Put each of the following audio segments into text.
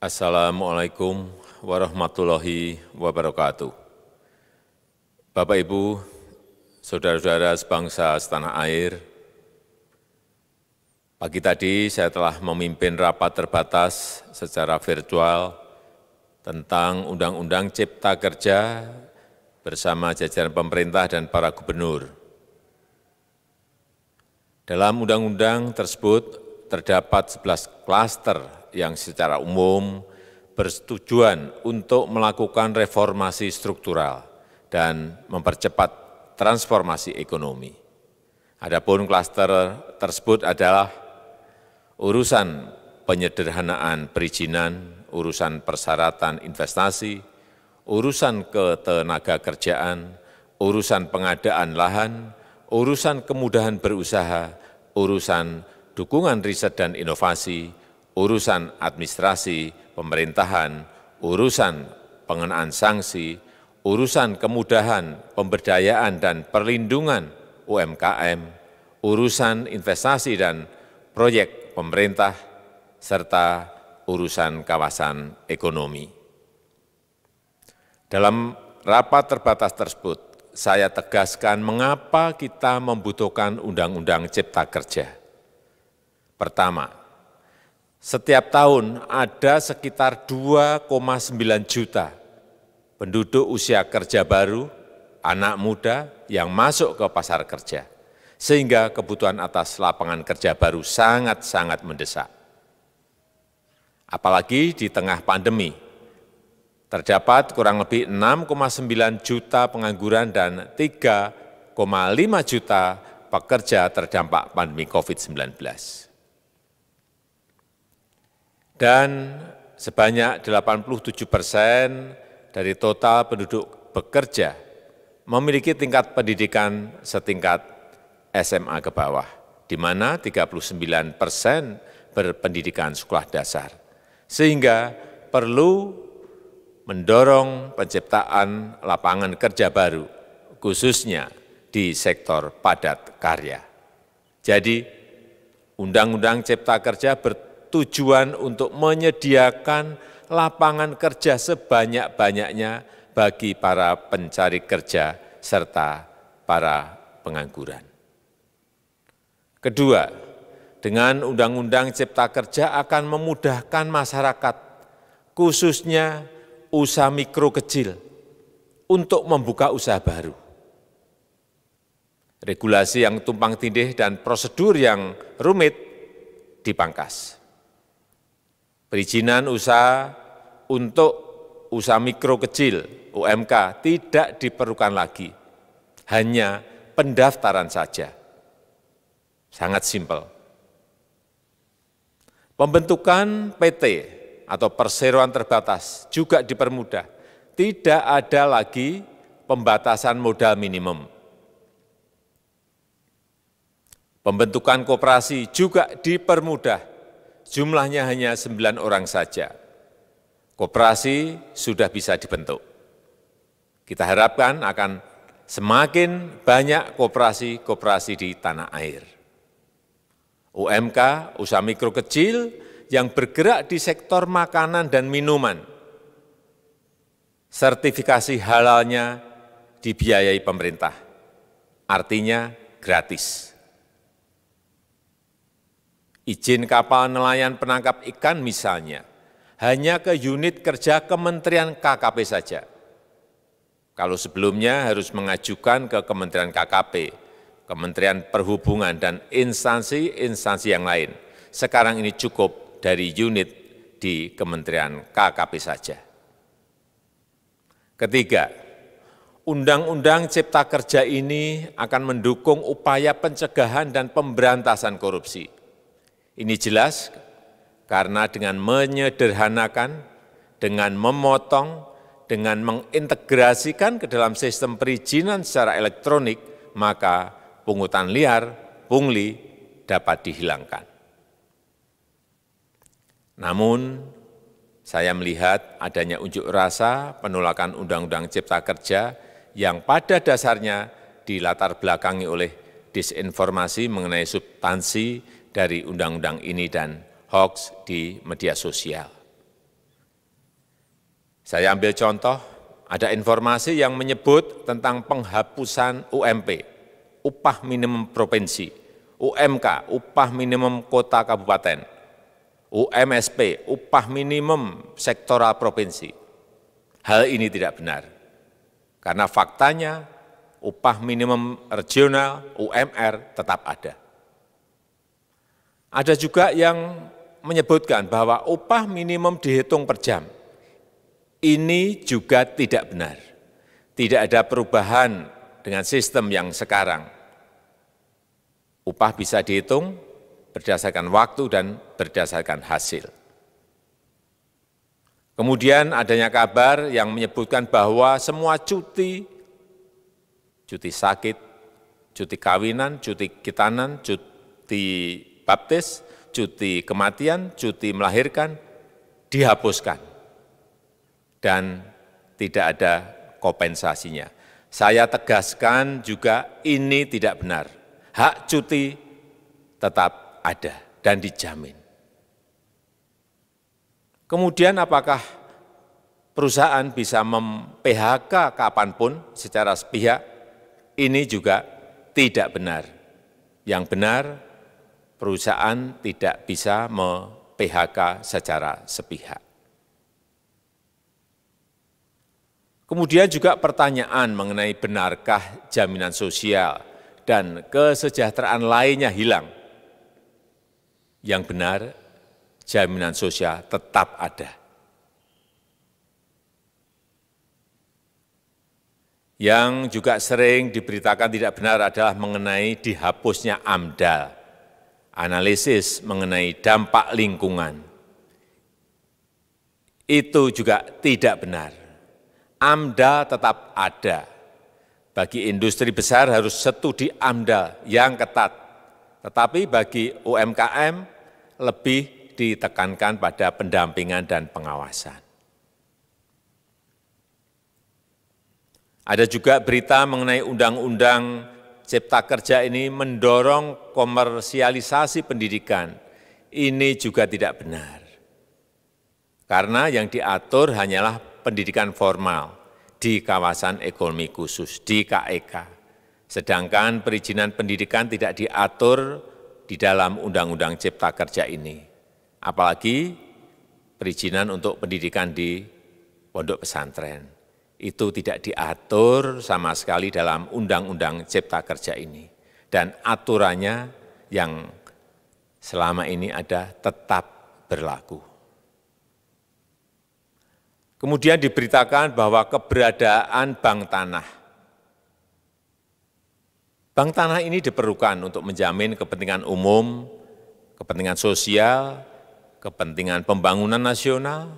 Assalamualaikum warahmatullahi wabarakatuh. Bapak, Ibu, saudara-saudara sebangsa setanah air, pagi tadi saya telah memimpin rapat terbatas secara virtual tentang Undang-Undang Cipta Kerja bersama jajaran pemerintah dan para gubernur. Dalam undang-undang tersebut terdapat 11 klaster yang secara umum bertujuan untuk melakukan reformasi struktural dan mempercepat transformasi ekonomi. Adapun klaster tersebut adalah urusan penyederhanaan perizinan, urusan persyaratan investasi, urusan ketenagakerjaan, urusan pengadaan lahan, urusan kemudahan berusaha, urusan dukungan riset dan inovasi, urusan administrasi pemerintahan, urusan pengenaan sanksi, urusan kemudahan pemberdayaan dan perlindungan UMKM, urusan investasi dan proyek pemerintah, serta urusan kawasan ekonomi. Dalam rapat terbatas tersebut, saya tegaskan mengapa kita membutuhkan Undang-Undang Cipta Kerja. Pertama, setiap tahun ada sekitar 2,9 juta penduduk usia kerja baru, anak muda yang masuk ke pasar kerja, sehingga kebutuhan atas lapangan kerja baru sangat-sangat mendesak. Apalagi di tengah pandemi, terdapat kurang lebih 6,9 juta pengangguran dan 3,5 juta pekerja terdampak pandemi COVID-19. Dan sebanyak 87% dari total penduduk bekerja memiliki tingkat pendidikan setingkat SMA ke bawah, di mana 39% berpendidikan sekolah dasar. Sehingga perlu mendorong penciptaan lapangan kerja baru, khususnya di sektor padat karya. Jadi, Undang-Undang Cipta Kerja bertujuan untuk menyediakan lapangan kerja sebanyak-banyaknya bagi para pencari kerja serta para pengangguran. Kedua, dengan Undang-Undang Cipta Kerja akan memudahkan masyarakat, khususnya usaha mikro kecil, untuk membuka usaha baru. Regulasi yang tumpang tindih dan prosedur yang rumit dipangkas. Perizinan usaha untuk usaha mikro kecil UMK tidak diperlukan lagi, hanya pendaftaran saja. Sangat simpel. Pembentukan PT atau perseroan terbatas juga dipermudah. Tidak ada lagi pembatasan modal minimum. Pembentukan koperasi juga dipermudah. Jumlahnya hanya 9 orang saja. Koperasi sudah bisa dibentuk. Kita harapkan akan semakin banyak koperasi-koperasi di tanah air. UMK, usaha mikro kecil yang bergerak di sektor makanan dan minuman. Sertifikasi halalnya dibiayai pemerintah, artinya gratis. Izin kapal nelayan penangkap ikan misalnya, hanya ke unit kerja Kementerian KKP saja. Kalau sebelumnya harus mengajukan ke Kementerian KKP, Kementerian Perhubungan, dan instansi-instansi yang lain. Sekarang ini cukup dari unit di Kementerian KKP saja. Ketiga, Undang-Undang Cipta Kerja ini akan mendukung upaya pencegahan dan pemberantasan korupsi. Ini jelas karena dengan menyederhanakan, dengan memotong, dengan mengintegrasikan ke dalam sistem perizinan secara elektronik, maka pungutan liar, pungli dapat dihilangkan. Namun, saya melihat adanya unjuk rasa penolakan Undang-Undang Cipta Kerja yang pada dasarnya dilatar belakangi oleh disinformasi mengenai substansi dari undang-undang ini dan hoax di media sosial. Saya ambil contoh, ada informasi yang menyebut tentang penghapusan UMP, upah minimum provinsi, UMK, upah minimum kota kabupaten, UMSP, upah minimum sektoral provinsi. Hal ini tidak benar, karena faktanya upah minimum regional, UMR, tetap ada. Ada juga yang menyebutkan bahwa upah minimum dihitung per jam. Ini juga tidak benar. Tidak ada perubahan dengan sistem yang sekarang. Upah bisa dihitung berdasarkan waktu dan berdasarkan hasil. Kemudian adanya kabar yang menyebutkan bahwa semua cuti sakit, cuti kawinan, cuti khitanan, cuti baptis, cuti kematian, cuti melahirkan, dihapuskan. Dan tidak ada kompensasinya. Saya tegaskan juga ini tidak benar. Hak cuti tetap ada dan dijamin. Kemudian apakah perusahaan bisa mem-PHK kapanpun secara sepihak? Ini juga tidak benar. Yang benar, perusahaan tidak bisa me-PHK secara sepihak. Kemudian juga pertanyaan mengenai benarkah jaminan sosial dan kesejahteraan lainnya hilang. Yang benar, jaminan sosial tetap ada. Yang juga sering diberitakan tidak benar adalah mengenai dihapusnya AMDAL, analisis mengenai dampak lingkungan. Itu juga tidak benar. AMDAL tetap ada. Bagi industri besar harus studi AMDAL yang ketat. Tetapi bagi UMKM lebih ditekankan pada pendampingan dan pengawasan. Ada juga berita mengenai Undang-Undang Cipta Kerja ini mendorong komersialisasi pendidikan. Ini juga tidak benar. Karena yang diatur hanyalah pendidikan formal di kawasan ekonomi khusus, di KEK. Sedangkan perizinan pendidikan tidak diatur di dalam Undang-Undang Cipta Kerja ini. Apalagi perizinan untuk pendidikan di pondok pesantren. Itu tidak diatur sama sekali dalam Undang-Undang Cipta Kerja ini. Dan aturannya yang selama ini ada tetap berlaku. Kemudian diberitakan bahwa keberadaan bank tanah. Bank tanah ini diperlukan untuk menjamin kepentingan umum, kepentingan sosial, kepentingan pembangunan nasional,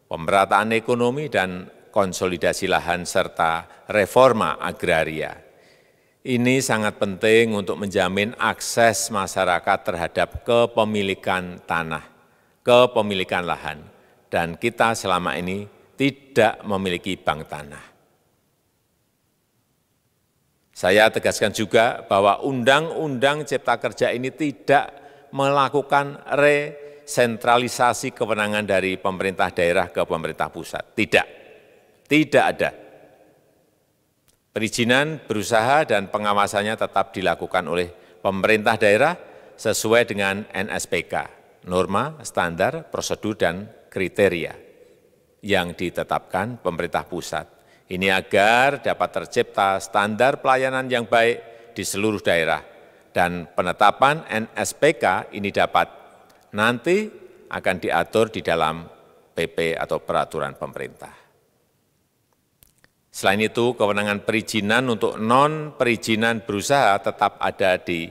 pemerataan ekonomi, dan konsolidasi lahan serta reforma agraria. Ini sangat penting untuk menjamin akses masyarakat terhadap kepemilikan tanah, kepemilikan lahan. Dan kita selama ini tidak memiliki bank tanah. Saya tegaskan juga bahwa Undang-Undang Cipta Kerja ini tidak melakukan resentralisasi kewenangan dari pemerintah daerah ke pemerintah pusat. Tidak ada. Perizinan berusaha dan pengawasannya tetap dilakukan oleh pemerintah daerah sesuai dengan NSPK, norma, standar, prosedur, dan kriteria yang ditetapkan pemerintah pusat. Ini agar dapat tercipta standar pelayanan yang baik di seluruh daerah. Dan penetapan NSPK ini dapat nanti akan diatur di dalam PP atau peraturan pemerintah. Selain itu, kewenangan perizinan untuk non-perizinan berusaha tetap ada di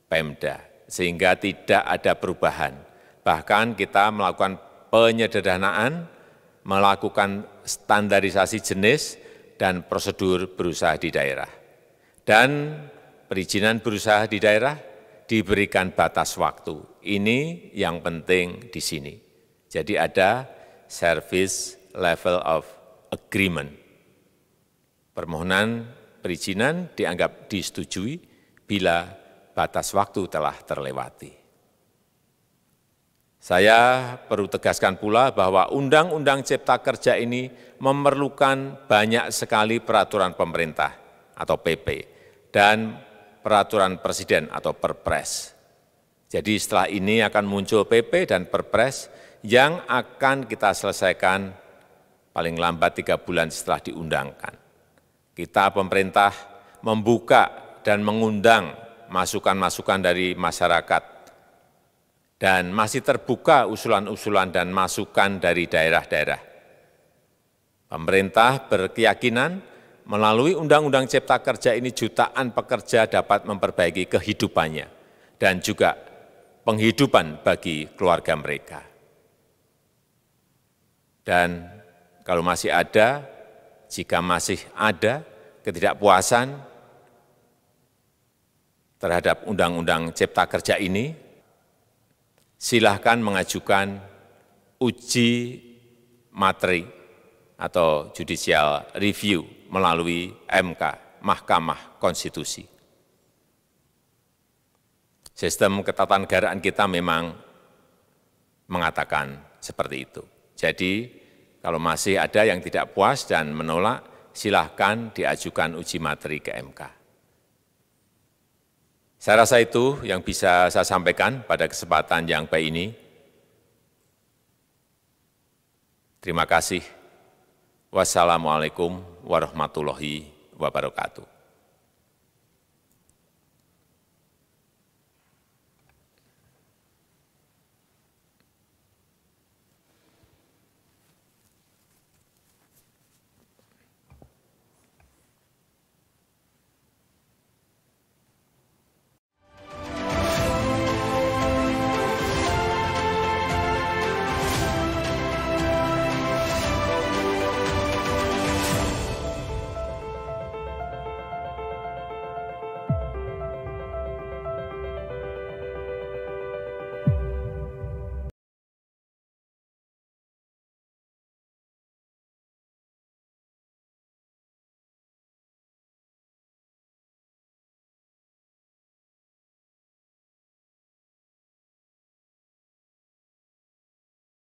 Pemda, sehingga tidak ada perubahan. Bahkan kita melakukan penyederhanaan, melakukan standarisasi jenis dan prosedur berusaha di daerah. Dan perizinan berusaha di daerah diberikan batas waktu. Ini yang penting di sini. Jadi ada service level of agreement. Permohonan perizinan dianggap disetujui bila batas waktu telah terlewati. Saya perlu tegaskan pula bahwa Undang-Undang Cipta Kerja ini memerlukan banyak sekali peraturan pemerintah atau PP dan peraturan presiden atau Perpres. Jadi setelah ini akan muncul PP dan Perpres yang akan kita selesaikan paling lambat 3 bulan setelah diundangkan. Kita pemerintah membuka dan mengundang masukan-masukan dari masyarakat dan masih terbuka usulan-usulan dan masukan dari daerah-daerah. Pemerintah berkeyakinan melalui Undang-Undang Cipta Kerja ini jutaan pekerja dapat memperbaiki kehidupannya dan juga penghidupan bagi keluarga mereka. Dan kalau masih ada, jika masih ada ketidakpuasan terhadap Undang-Undang Cipta Kerja ini, silahkan mengajukan uji materi atau judicial review melalui MK, Mahkamah Konstitusi. Sistem ketatanegaraan kita memang mengatakan seperti itu. Jadi, kalau masih ada yang tidak puas dan menolak, silahkan diajukan uji materi ke MK. Saya rasa itu yang bisa saya sampaikan pada kesempatan yang baik ini. Terima kasih. Wassalamualaikum warahmatullahi wabarakatuh.